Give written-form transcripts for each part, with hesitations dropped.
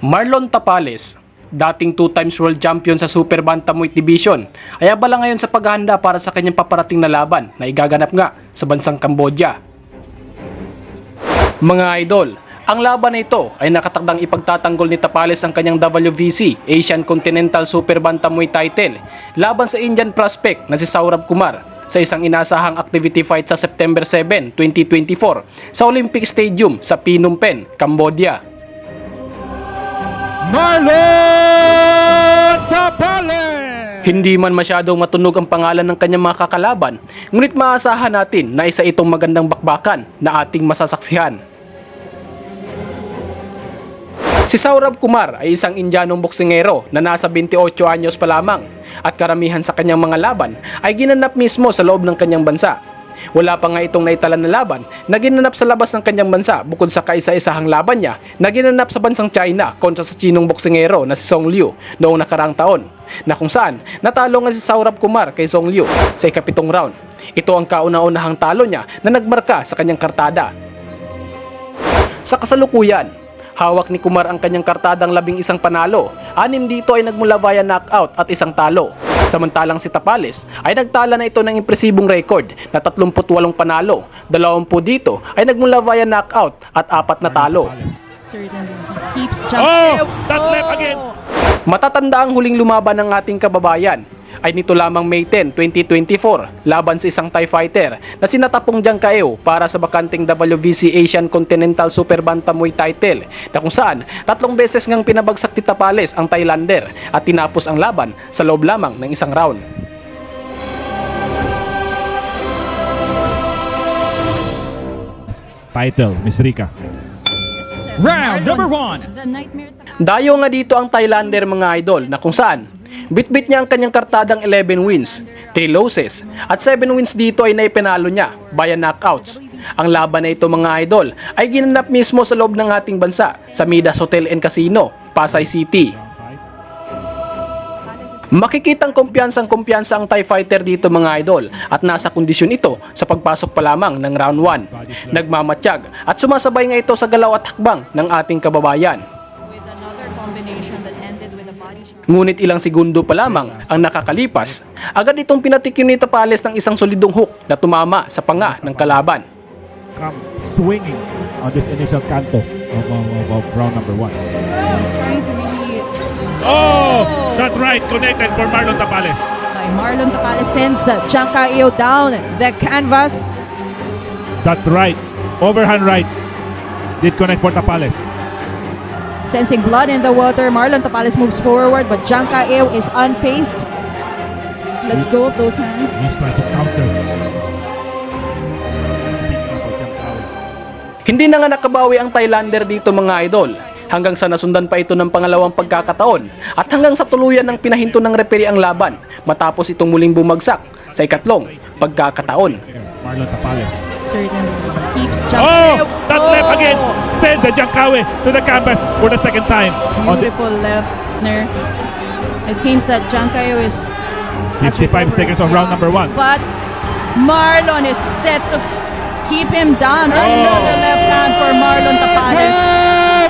Marlon Tapales, dating 2 times world champion sa Super Bantamweight Division, ay abala ngayon sa paghahanda para sa kanyang paparating na laban na igaganap nga sa bansang Cambodia. Mga idol, ang laban na ito ay nakatakdang ipagtatanggol ni Tapales ang kanyang WBC Asian Continental Super Bantamweight title laban sa Indian prospect na si Saurabh Kumar sa isang inasahang activity fight sa September 7, 2024 sa Olympic Stadium sa Phnom Penh, Cambodia. Marlon Tapales! Hindi man masyadong matunog ang pangalan ng kanyang mga kakalaban, ngunit maasahan natin na isa itong magandang bakbakan na ating masasaksihan. Si Saurabh Kumar ay isang Indianong boksingero na nasa 28 anyos pa lamang at karamihan sa kanyang mga laban ay ginanap mismo sa loob ng kanyang bansa. Wala pa nga itong naitala na laban na ginanap sa labas ng kanyang bansa bukod sa kaisa-isahang laban niya na ginanap sa bansang China kontra sa Chinong boksingero na si Song Liu noong nakaraang taon, na kung saan natalo nga si Saurabh Kumar kay Song Liu sa ika-7 round. Ito ang kauna-unahang talo niya na nagmarka sa kanyang kartada. Sa kasalukuyan, hawak ni Kumar ang kanyang kartadang 11 panalo, 6 dito ay nagmula via knockout at 1 talo. Samantalang si Tapales ay nagtala na ito ng impresibong record na 38 panalo, 20 dito ay nagmula via knockout at 4 na talo. That left again! Matatanda ang huling lumaban ng ating kababayan ay nito lamang May 10, 2024 laban sa isang Thai fighter na si Natapong Jangkaeo para sa bakanting WBC Asian Continental Super Bantamweight title, na kung saan 3 beses ngang pinabagsak ni Tapales ang Thailander at tinapos ang laban sa loob lamang ng 1 round. Title, Miss Rica. Round number 1. Dayo nga dito ang Thailander, mga idol, na kung saan bit-bit niya ang kanyang kartadang 11 wins, 3 losses at 7 wins dito ay naipinalo niya via knockouts. Ang laban na ito, mga idol, ay ginanap mismo sa loob ng ating bansa sa Midas Hotel and Casino, Pasay City. Makikitang kumpiyansang ang Thai fighter dito, mga idol, at nasa kondisyon ito sa pagpasok pa lamang ng round 1. Nagmamatsyag at sumasabay nga ito sa galaw at hakbang ng ating kababayan. Ngunit ilang segundo pa lamang ang nakakalipas, agad itong pinatikim ni Tapales ng isang solidong hook na tumama sa panga ng kalaban. Come swinging on this initial canto of round number 1. That right connected for Marlon Tapales. Marlon Tapales sends Jangkaeo down the canvas. That right, overhand right, did connect for Tapales. Sensing blood in the water, Marlon Tapales moves forward, but Jangkaeo is unfazed. Let's go of those hands. He's trying to counter. Speaking about Jangkaeo. Hindi na nga nakabawi ang Thailander dito, mga idol, hanggang sa nasundan pa ito ng pangalawang pagkakataon at hanggang sa tuluyan ng pinahinto ng referee ang laban matapos itong muling bumagsak sa ikatlong pagkakataon. Marlon Tapales. Certainly keeps Jangkaeo. That left again. Send the Jangkaeo to the canvas for the second time. Beautiful left there. It seems that Jangkaeo is 55 seconds of round number 1. but Marlon is set to keep him down. Another left hand for Marlon Tapales.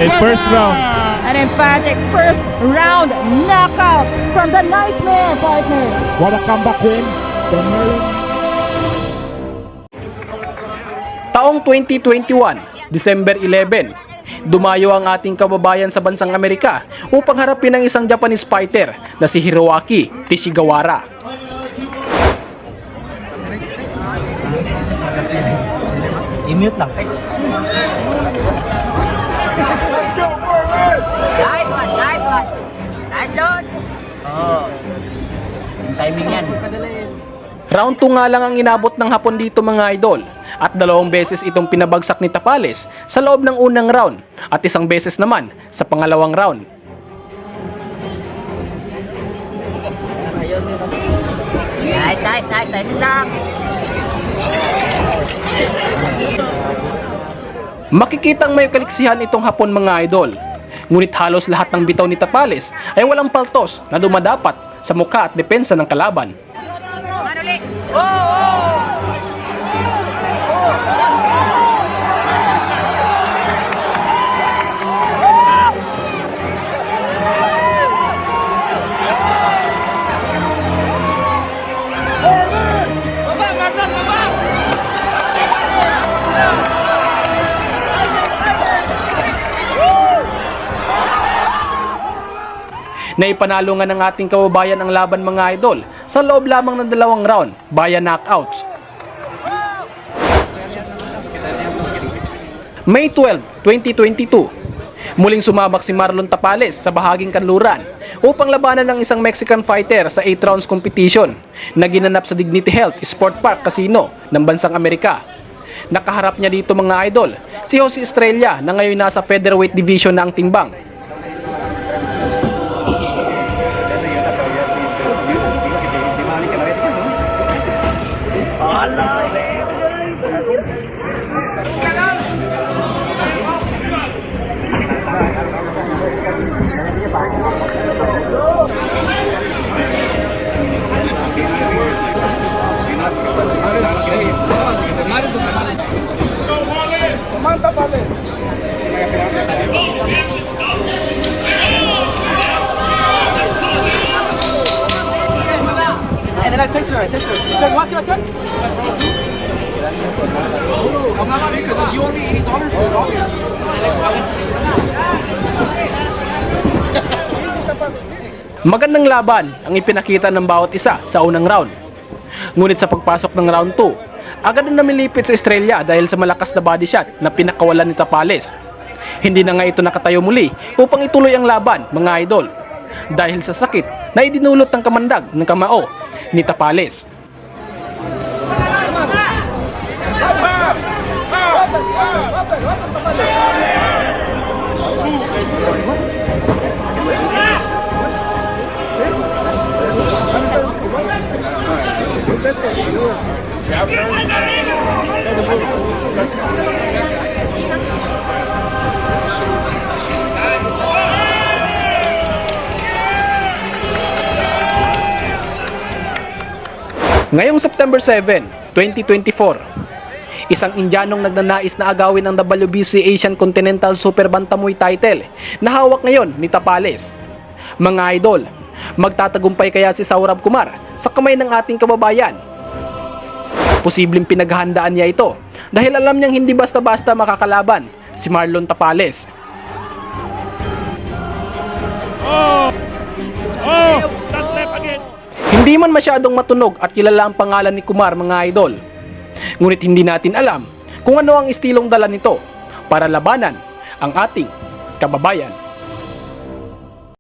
A first round. An emphatic first round knockout from the Nightmare, partner. What a comeback win for Marlon. Taong 2021, December 11, dumayo ang ating kababayan sa bansang Amerika upang harapin ang isang Japanese fighter na si Hiroaki Tishigawara. I-mute lang. Nice load. Oh. Yung timing yan. Round 2 nga lang ang inabot ng hapon dito, mga idol, at 2 beses itong pinabagsak ni Tapales sa loob ng unang round at 1 beses naman sa pangalawang round. Nice. Timing lang. Makikitang may kaliksihan itong hapon, mga idol. Ngunit halos lahat ng bitaw ni Tapales ay walang paltos na dumadapat sa mukha at depensa ng kalaban. Naipanalo nga ng ating kababayan ang laban mga idol sa loob lamang ng 2 round via knockouts. May 12, 2022, muling sumabak si Marlon Tapales sa bahaging kanluran upang labanan ng isang Mexican fighter sa 8 rounds competition na ginanap sa Dignity Health Sport Park Casino ng bansang Amerika. Nakaharap niya dito mga idol si Jose Estrella na ngayon nasa featherweight division na ang timbang. Magandang laban ang ipinakita ng bawat isa sa unang round. Ngunit sa pagpasok ng round 2, agad na namilipit sa Estrella dahil sa malakas na body shot na pinakawalan ni Tapales. Hindi na nga ito nakatayo muli upang ituloy ang laban mga idol dahil sa sakit na idinulot ng kamandag ng kamao ni Tapales. Ngayong September 7, 2024, isang Indyanong nagnanais na agawin ang WBC Asian Continental Super Bantamweight title na hawak ngayon ni Tapales. Mga idol, magtatagumpay kaya si Saurabh Kumar sa kamay ng ating kababayan? Posibleng pinaghahandaan niya ito dahil alam niyang hindi basta-basta makakalaban si Marlon Tapales. That left again. Hindi man masyadong matunog at kilala ang pangalan ni Kumar mga idol. Ngunit hindi natin alam kung ano ang estilong dala nito para labanan ang ating kababayan.